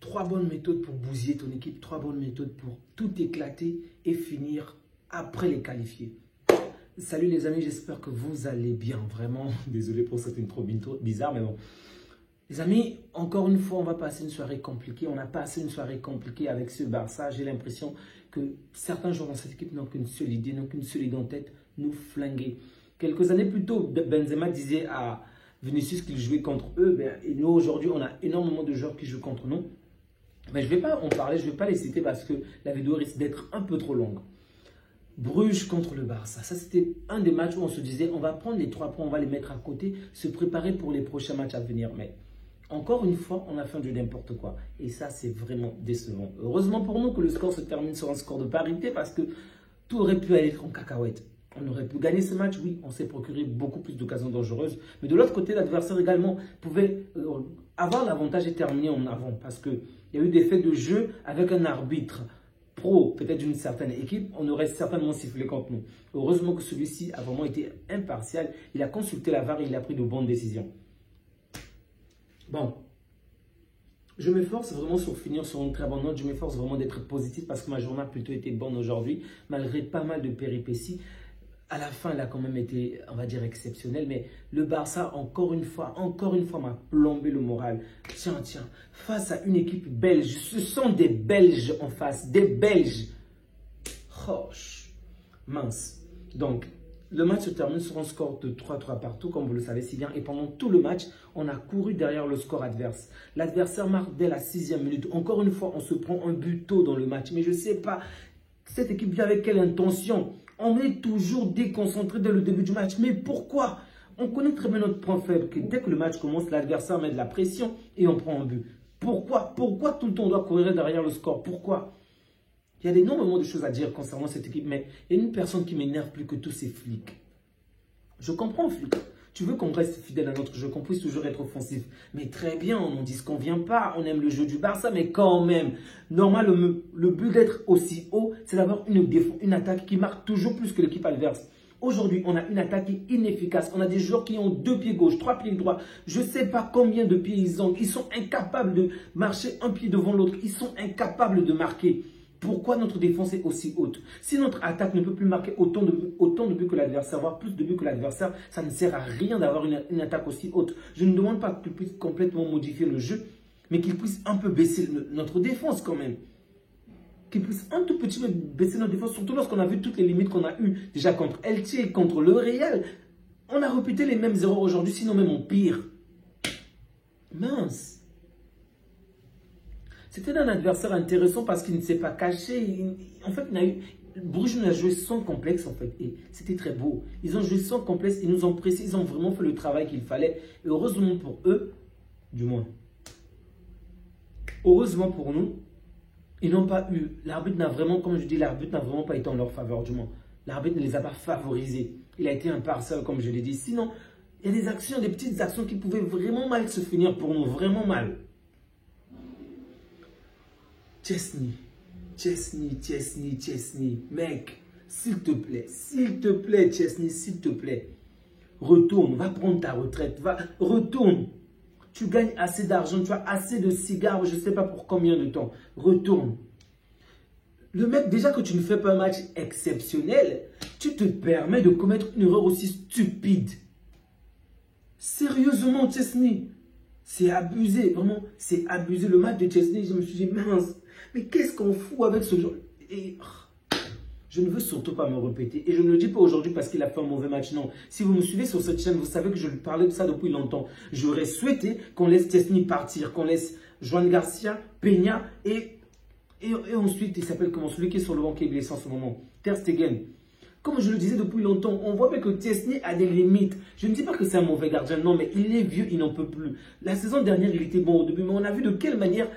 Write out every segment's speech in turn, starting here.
3 bonnes méthodes pour bousiller ton équipe, 3 bonnes méthodes pour tout éclater et finir après les qualifier. Salut les amis, j'espère que vous allez bien. Vraiment, désolé pour cette intro bizarre, mais bon. Les amis, encore une fois, on va passer une soirée compliquée. On a passé une soirée compliquée avec ce Barça. J'ai l'impression que certains joueurs dans cette équipe n'ont qu'une seule idée, n'ont qu'une seule idée en tête, nous flinguer. Quelques années plus tôt, Benzema disait à Vinicius qu'il jouait contre eux. Et nous, aujourd'hui, on a énormément de joueurs qui jouent contre nous. Mais je ne vais pas en parler, je ne vais pas les citer parce que la vidéo risque d'être un peu trop longue. Bruges contre le Barça. Ça, c'était un des matchs où on se disait, on va prendre les 3 points, on va les mettre à côté, se préparer pour les prochains matchs à venir. Mais encore une fois, on a fait de n'importe quoi. Et ça, c'est vraiment décevant. Heureusement pour nous que le score se termine sur un score de parité parce que tout aurait pu aller en cacahuète. On aurait pu gagner ce match, oui, on s'est procuré beaucoup plus d'occasions dangereuses. Mais de l'autre côté, l'adversaire également pouvait avoir l'avantage et terminer en avant. Parce qu'il y a eu des faits de jeu avec un arbitre pro, peut-être d'une certaine équipe, on aurait certainement sifflé contre nous. Heureusement que celui-ci a vraiment été impartial. Il a consulté la VAR et il a pris de bonnes décisions. Bon, je m'efforce vraiment sur finir sur une très bonne note. Je m'efforce vraiment d'être positif parce que ma journée a plutôt été bonne aujourd'hui, malgré pas mal de péripéties. À la fin, elle a quand même été, on va dire, exceptionnelle. Mais le Barça, encore une fois, m'a plombé le moral. Tiens, face à une équipe belge, ce sont des Belges en face, des Belges. Oh, mince. Donc, le match se termine sur un score de 3-3 partout, comme vous le savez si bien. Et pendant tout le match, on a couru derrière le score adverse. L'adversaire marque dès la 6e minute. Encore une fois, on se prend un but tôt dans le match. Mais je ne sais pas, cette équipe vient avec quelle intention? On est toujours déconcentré dès le début du match. Mais pourquoi? On connaît très bien notre point faible. Que dès que le match commence, l'adversaire met de la pression et on prend un but. Pourquoi tout le temps on doit courir derrière le score? Pourquoi? Il y a énormément de choses à dire concernant cette équipe. Mais il y a une personne qui m'énerve plus que tous ces flics. Je comprends, flic. Tu veux qu'on reste fidèle à notre jeu, qu'on puisse toujours être offensif. Mais très bien, on ne dit ce qu'on vient pas. On aime le jeu du Barça, mais quand même. Normalement, le but d'être aussi haut, c'est d'avoir une attaque qui marque toujours plus que l'équipe adverse. Aujourd'hui, on a une attaque qui est inefficace. On a des joueurs qui ont 2 pieds gauche, 3 pieds droits. Je ne sais pas combien de pieds ils ont. Ils sont incapables de marcher un pied devant l'autre. Ils sont incapables de marquer. Pourquoi notre défense est aussi haute? Si notre attaque ne peut plus marquer autant de buts que l'adversaire, voire plus de buts que l'adversaire, ça ne sert à rien d'avoir une attaque aussi haute. Je ne demande pas qu'il puisse complètement modifier le jeu, mais qu'il puisse un peu baisser notre défense quand même. Qu'il puisse un tout petit peu baisser notre défense, surtout lorsqu'on a vu toutes les limites qu'on a eues déjà contre Elche et contre le Real. On a répété les mêmes erreurs aujourd'hui, sinon même en pire. Mince. C'était un adversaire intéressant parce qu'il ne s'est pas caché. En fait, Bruges a joué sans complexe en fait. Et c'était très beau. Ils ont joué sans complexe. Ils nous ont pressé. Ils ont vraiment fait le travail qu'il fallait. Et heureusement pour eux, du moins. Heureusement pour nous, ils n'ont pas eu. L'arbitre n'a vraiment, comme je dis, l'arbitre n'a vraiment pas été en leur faveur, du moins. L'arbitre ne les a pas favorisés. Il a été impartial, comme je l'ai dit. Sinon, il y a des actions, des petites actions qui pouvaient vraiment mal se finir pour nous. Vraiment mal. Chesney, mec, s'il te plaît, Chesney, s'il te plaît, retourne, va prendre ta retraite, retourne. Tu gagnes assez d'argent, tu as assez de cigares, je ne sais pas pour combien de temps, retourne. Le mec, déjà que tu ne fais pas un match exceptionnel, tu te permets de commettre une erreur aussi stupide. Sérieusement, Chesney, c'est abusé, vraiment, c'est abusé. Le match de Chesney, je me suis dit, mince. Mais qu'est-ce qu'on fout avec ce genre? Et je ne veux surtout pas me répéter. Et je ne le dis pas aujourd'hui parce qu'il a fait un mauvais match. Non. Si vous me suivez sur cette chaîne, vous savez que je lui parlais de ça depuis longtemps. J'aurais souhaité qu'on laisse Chesney partir, qu'on laisse Joan Garcia, Peña et ensuite, il s'appelle comment? Celui qui est sur le banc qui est blessé en ce moment. Ter Stegen. Comme je le disais depuis longtemps, on voit bien que Chesney a des limites. Je ne dis pas que c'est un mauvais gardien, non, mais il est vieux, il n'en peut plus. La saison dernière, il était bon au début, mais on a vu de quelle manière...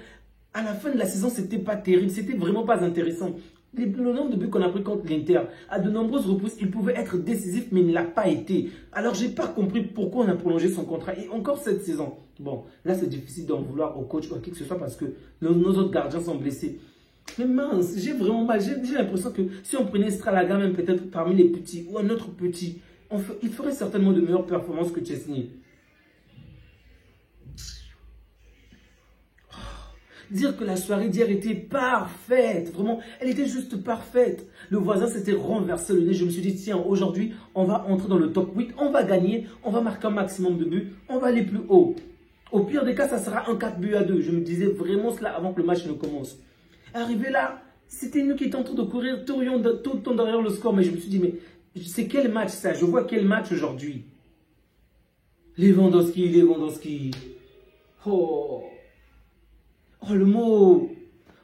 À la fin de la saison, c'était pas terrible, c'était vraiment pas intéressant. Le nombre de buts qu'on a pris contre l'Inter, à de nombreuses reprises, il pouvait être décisif, mais il ne l'a pas été. Alors, j'ai pas compris pourquoi on a prolongé son contrat. Et encore cette saison. Bon, là, c'est difficile d'en vouloir au coach ou à qui que ce soit parce que nos autres gardiens sont blessés. Mais mince, j'ai vraiment mal. J'ai l'impression que si on prenait Stralaga, même peut-être parmi les petits, ou un autre petit, il ferait certainement de meilleures performances que Chesney. Dire que la soirée d'hier était parfaite. Vraiment, elle était juste parfaite. Le voisin s'était renversé le nez. Je me suis dit, tiens, aujourd'hui, on va entrer dans le top 8. On va gagner. On va marquer un maximum de buts. On va aller plus haut. Au pire des cas, ça sera un 4-2. Je me disais vraiment cela avant que le match ne commence. Arrivé là, c'était nous qui étions en train de courir tout le temps derrière le score. Mais je me suis dit, mais c'est quel match ça? Je vois quel match aujourd'hui? Lewandowski. Oh, le mot.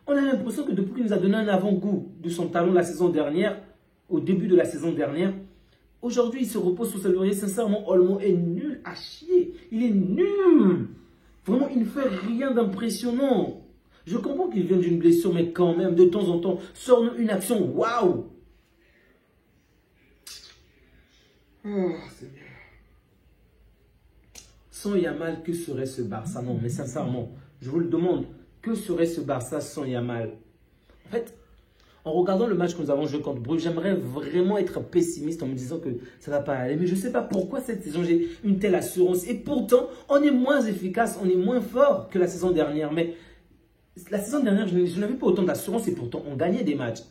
On a l'impression que depuis qu'il nous a donné un avant-goût de son talent la saison dernière, au début de la saison dernière, aujourd'hui il se repose sur ses lauriers. Sincèrement, Olmo est nul à chier. Il est nul. Vraiment, il ne fait rien d'impressionnant. Je comprends qu'il vient d'une blessure, mais quand même, de temps en temps, sort-nous une action. Waouh! Oh, c'est bien. Sans Yamal, que serait ce Barça? Non, mais sincèrement, je vous le demande, que serait ce Barça sans Yamal? En fait, en regardant le match que nous avons joué contre Bruges, j'aimerais vraiment être pessimiste en me disant que ça ne va pas aller. Mais je ne sais pas pourquoi cette saison, j'ai une telle assurance. Et pourtant, on est moins efficace, on est moins fort que la saison dernière. Mais la saison dernière, je n'avais pas autant d'assurance et pourtant, on gagnait des matchs.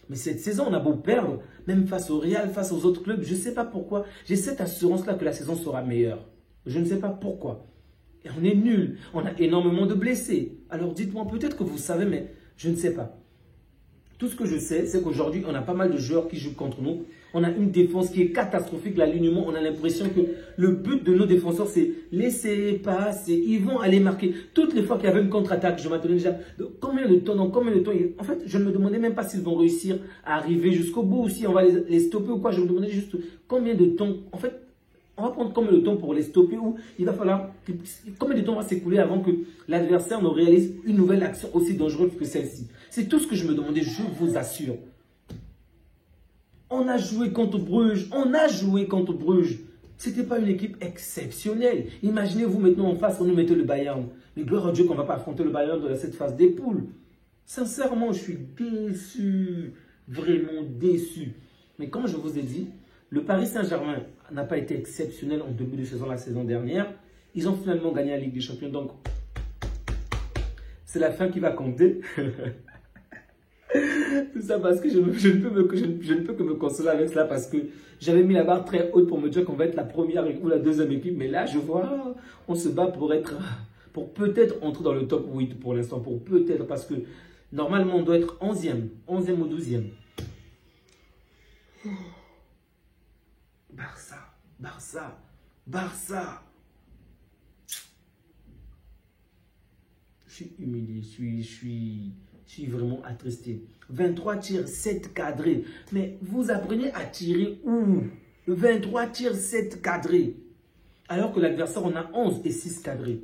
Mais cette saison, on a beau perdre, même face au Real, face aux autres clubs, je ne sais pas pourquoi. J'ai cette assurance-là que la saison sera meilleure. Je ne sais pas pourquoi. Et on est nul. On a énormément de blessés. Alors dites-moi, peut-être que vous savez, mais je ne sais pas. Tout ce que je sais, c'est qu'aujourd'hui, on a pas mal de joueurs qui jouent contre nous. On a une défense qui est catastrophique. L'alignement, on a l'impression que le but de nos défenseurs, c'est laisser passer. Ils vont aller marquer. Toutes les fois qu'il y avait une contre-attaque, je m'attendais déjà combien de temps, En fait, je ne me demandais même pas s'ils vont réussir à arriver jusqu'au bout ou si on va les stopper ou quoi. Je me demandais juste combien de temps. En fait, on va prendre combien de temps pour les stopper ou il va falloir combien de temps va s'écouler avant que l'adversaire ne réalise une nouvelle action aussi dangereuse que celle-ci. C'est tout ce que je me demandais, je vous assure. On a joué contre Bruges. Ce n'était pas une équipe exceptionnelle. Imaginez-vous maintenant en face, on nous mettait le Bayern. Mais gloire à Dieu qu'on ne va pas affronter le Bayern dans cette phase des poules. Sincèrement, je suis déçu. Vraiment déçu. Mais comme je vous ai dit, le Paris Saint-Germain n'a pas été exceptionnel en début de saison la saison dernière. Ils ont finalement gagné la Ligue des Champions. Donc, c'est la fin qui va compter. Tout ça parce que je ne peux que me consoler avec cela parce que j'avais mis la barre très haute pour me dire qu'on va être la première ou la deuxième équipe. Mais là, je vois, on se bat pour peut-être entrer dans le top 8 pour l'instant. Pour peut-être parce que normalement, on doit être 11e ou 12e. Barça. Je suis humilié, je suis vraiment attristé. 23 tirs, 7 cadrés. Mais vous apprenez à tirer où? 23 tirs, 7 cadrés. Alors que l'adversaire en a 11 et 6 cadrés.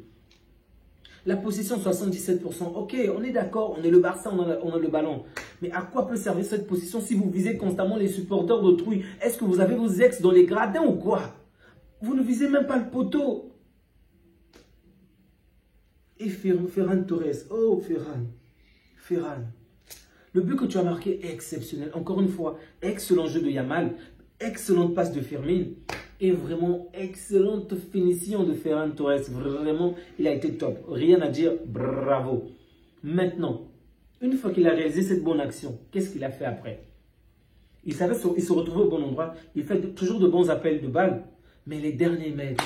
La possession 77%. Ok, on est d'accord, on est le Barça, on a le ballon. Mais à quoi peut servir cette possession si vous visez constamment les supporters d'autrui? Est-ce que vous avez vos ex dans les gradins ou quoi? Vous ne visez même pas le poteau. Et Ferran Torres. Oh, Ferran. Le but que tu as marqué est exceptionnel. Encore une fois, excellent jeu de Yamal. Excellente passe de Fermin. Et vraiment, excellente finition de Ferran Torres. Vraiment, il a été top. Rien à dire. Bravo. Maintenant, une fois qu'il a réalisé cette bonne action, qu'est-ce qu'il a fait après? Il se retrouvait au bon endroit. Il fait toujours de bons appels de balles. Mais les derniers mètres,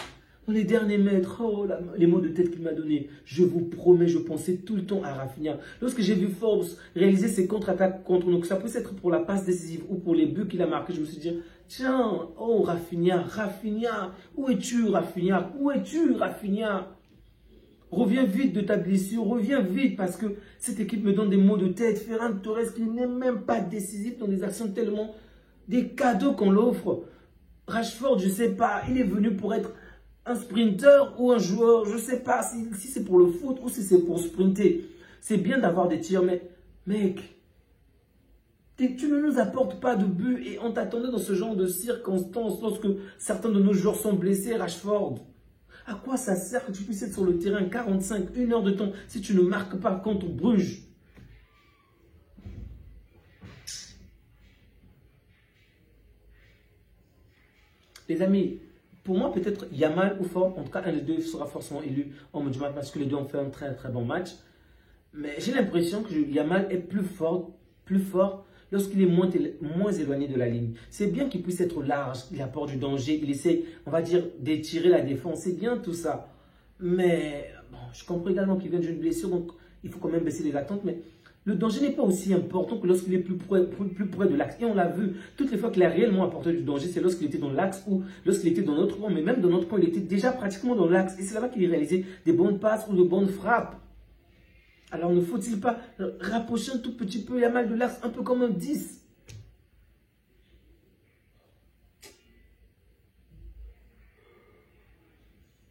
oh, les mots de tête qu'il m'a donné, je vous promets, je pensais tout le temps à Rafinha. Lorsque j'ai vu Forbes réaliser ses contre-attaques contre nous, que ça puisse être pour la passe décisive ou pour les buts qu'il a marqués, je me suis dit, tiens, oh Rafinha, où es-tu Rafinha? Reviens vite de ta blessure, reviens vite parce que cette équipe me donne des mots de tête. Ferran Torres qui n'est même pas décisif dans des actions tellement, des cadeaux qu'on l'offre. Rashford, je ne sais pas, il est venu pour être un sprinter ou un joueur, je ne sais pas si c'est pour le foot ou si c'est pour sprinter. C'est bien d'avoir des tirs, mais mec, tu ne nous apportes pas de but et on t'attendait dans ce genre de circonstances lorsque certains de nos joueurs sont blessés, Rashford. À quoi ça sert que tu puisses être sur le terrain 45, 1 heure de temps si tu ne marques pas contre Bruges? Les amis, pour moi, peut-être Yamal ou Ford, en tout cas, un des deux sera forcément élu en match parce que les deux ont fait un très très bon match. Mais j'ai l'impression que Yamal est plus fort lorsqu'il est moins éloigné de la ligne. C'est bien qu'il puisse être large, il apporte du danger, il essaie, on va dire, d'étirer la défense. C'est bien tout ça. Mais bon, je comprends également qu'il vient d'une blessure, donc il faut quand même baisser les attentes. Mais le danger n'est pas aussi important que lorsqu'il est plus près de l'axe. Et on l'a vu, toutes les fois qu'il a réellement apporté du danger, c'est lorsqu'il était dans l'axe ou lorsqu'il était dans notre camp. Mais même dans notre camp, il était déjà pratiquement dans l'axe. Et c'est là-bas qu'il réalisait des bonnes passes ou de bonnes frappes. Alors ne faut-il pas rapprocher un tout petit peu Yamal de l'axe, un peu comme un 10?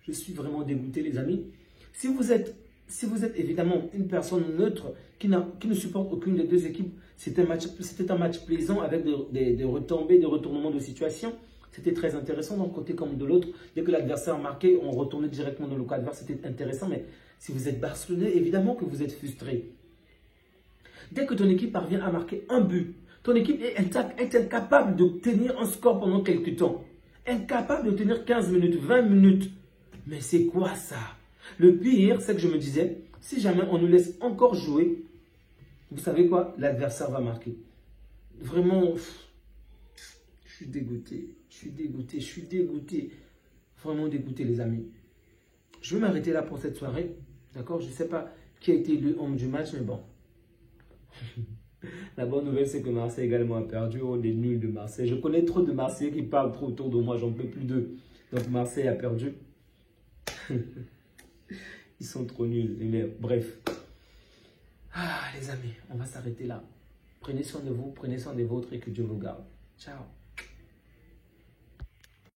Je suis vraiment dégoûté, les amis. Si vous êtes évidemment une personne neutre qui ne supporte aucune des deux équipes, c'était un match plaisant avec des retombées, des retournements de situation. C'était très intéressant d'un côté comme de l'autre. Dès que l'adversaire marquait, on retournait directement dans le camp adverse. C'était intéressant, mais si vous êtes barcelonais, évidemment que vous êtes frustré. Dès que ton équipe parvient à marquer un but, ton équipe est incapable de tenir un score pendant quelques temps. Incapable de tenir 15 minutes, 20 minutes. Mais c'est quoi ça? Le pire, c'est que je me disais, si jamais on nous laisse encore jouer, vous savez quoi? L'adversaire va marquer. Vraiment, je suis dégoûté. Je suis dégoûté. Je suis dégoûté. Vraiment dégoûté, les amis. Je vais m'arrêter là pour cette soirée. D'accord? Je ne sais pas qui a été le homme du match, mais bon. La bonne nouvelle, c'est que Marseille également a perdu. On est nul de Marseille. Je connais trop de Marseillais qui parlent trop autour de moi. J'en peux plus d'eux. Donc Marseille a perdu. Ils sont trop nuls. Mais bref. Ah, les amis, on va s'arrêter là. Prenez soin de vous, prenez soin des vôtres et que Dieu vous garde. Ciao.